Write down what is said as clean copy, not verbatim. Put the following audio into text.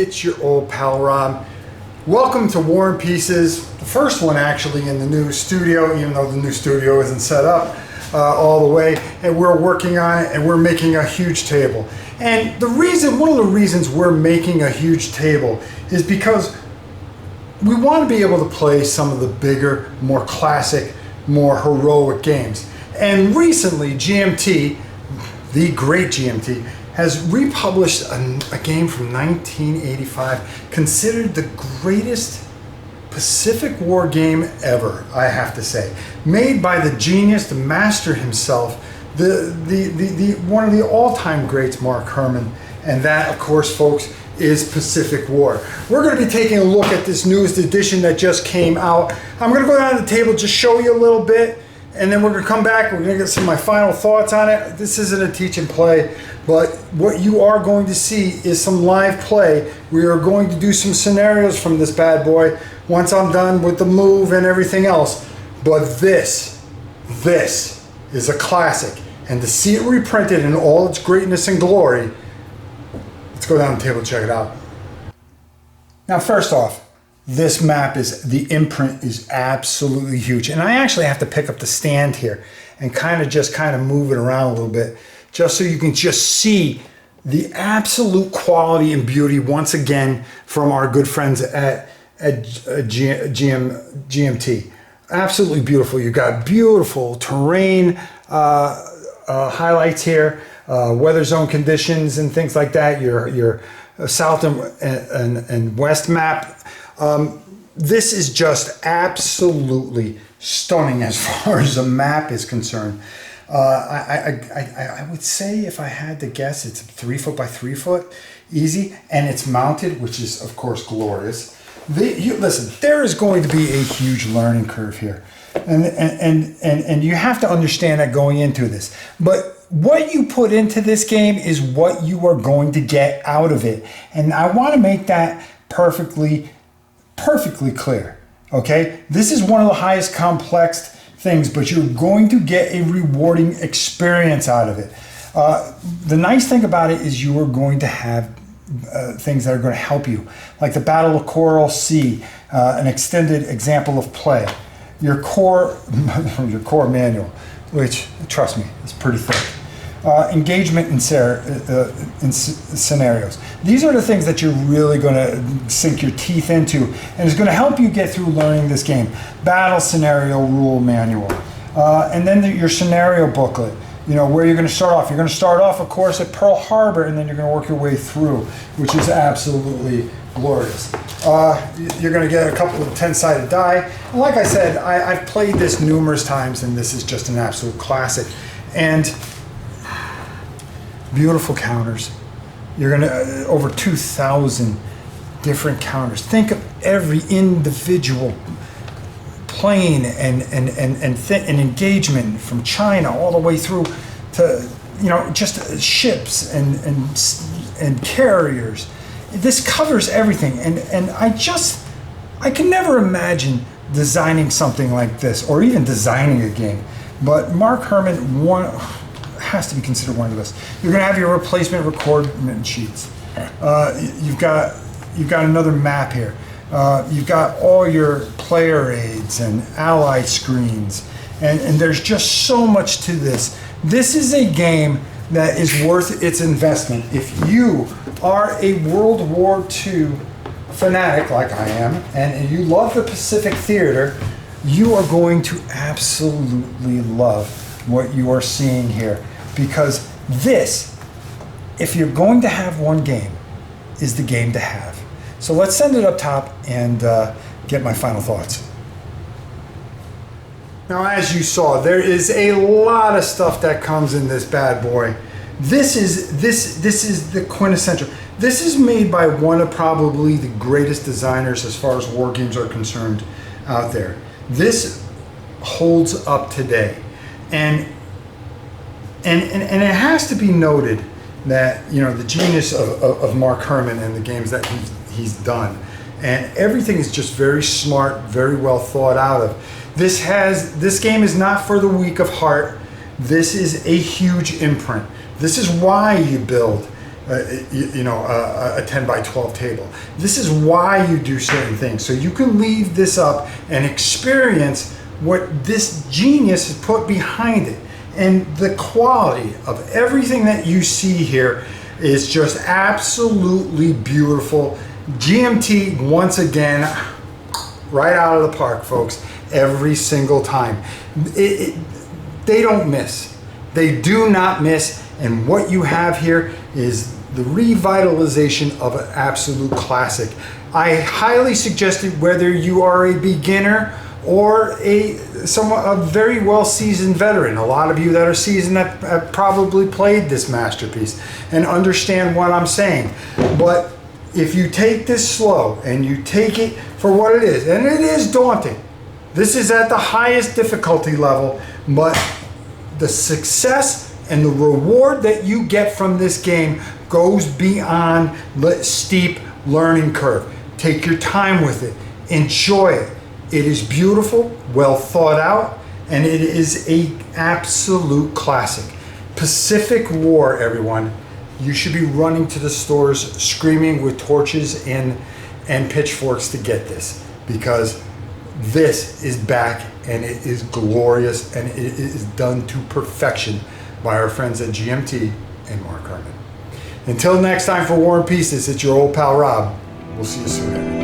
it's your old pal Rob. Welcome to War and Pieces, the first one actually in the new studio, even though the new studio isn't set up all the way, and we're working on it and we're making a huge table. And one of the reasons we're making a huge table is because we want to be able to play some of the bigger, more classic, more heroic games. And recently, GMT, the great GMT, has republished a game from 1985, considered the greatest Pacific War game ever, I have to say. Made by the genius, the master himself, one of the all-time greats, Mark Herman. And that, of course, folks, is Pacific War. We're going to be taking a look at this newest edition that just came out. I'm going to go down to the table, just show you a little bit, and then we're going to come back. We're going to get some of my final thoughts on it. This isn't a teach and play, but what you are going to see is some live play. We are going to do some scenarios from this bad boy once I'm done with the move and everything else. But this is a classic. And to see it reprinted in all its greatness and glory, let's go down the table and check it out. Now, first off, this map the imprint is absolutely huge. And I actually have to pick up the stand here and kind of move it around a little bit, just so you can just see the absolute quality and beauty once again from our good friends at GMT. Absolutely beautiful. You've got beautiful terrain highlights here, weather zone conditions and things like that. Your south and west map. This is just absolutely stunning as far as the map is concerned. I would say, if I had to guess, it's 3 foot by 3 foot, easy, and it's mounted, which is of course glorious. Listen, there is going to be a huge learning curve here, and you have to understand that going into this. But what you put into this game is what you are going to get out of it, and I want to make that perfectly clear. Okay, this is one of the highest complex things, but you're going to get a rewarding experience out of it. The nice thing about it is you are going to have things that are going to help you, like the Battle of Coral Sea, an extended example of play, your core manual, which, trust me, is pretty thick. Engagement in scenarios. These are the things that you're really going to sink your teeth into, and it's going to help you get through learning this game. Battle scenario rule manual, and then your scenario booklet. You know, where you're going to start off. You're going to start off, of course, at Pearl Harbor, and then you're going to work your way through, which is absolutely glorious. You're going to get a couple of 10-sided die. And like I said, I've played this numerous times, and this is just an absolute classic. And beautiful counters. You're going to over 2,000 different counters. Think of every individual plane and engagement from China all the way through to, you know, just ships and carriers. This covers everything, and I can never imagine designing something like this, or even designing a game. But Mark Herman has to be considered one of the best. You're going to have your replacement recordment sheets. You've got another map here. You've got all your player aids and ally screens, and there's just so much to this. This is a game that is worth its investment. If you are a World War II fanatic like I am, and you love the Pacific theater, you are going to absolutely love what you are seeing here. Because this, if you're going to have one game, is the game to have. So let's send it up top and get my final thoughts. Now, as you saw, there is a lot of stuff that comes in this bad boy. This is the quintessential. This is made by one of probably the greatest designers as far as war games are concerned out there. This holds up today, and it has to be noted that, you know, the genius of Mark Herman and the games that he's done, and everything is just very smart, very well thought out of. This game is not for the weak of heart. This is a huge imprint. This is why you build a 10 by 12 table. This is why you do certain things. So you can leave this up and experience what this genius has put behind it. And the quality of everything that you see here is just absolutely beautiful. GMT, once again, right out of the park, folks, every single time. They don't miss. They do not miss. And what you have here is the revitalization of an absolute classic. I highly suggest it whether you are a beginner or a very well seasoned veteran. A lot of you that are seasoned have probably played this masterpiece and understand what I'm saying. But if you take this slow and you take it for what it is, and it is daunting. This is at the highest difficulty level, but the success and the reward that you get from this game goes beyond the steep learning curve. Take your time with it. Enjoy it. It is beautiful, well thought out, and it is an absolute classic. Pacific War, everyone. You should be running to the stores screaming with torches and pitchforks to get this, because this is back and it is glorious and it is done to perfection by our friends at GMT and Mark Herman. Until next time, for War and Pieces, it's your old pal Rob. We'll see you soon.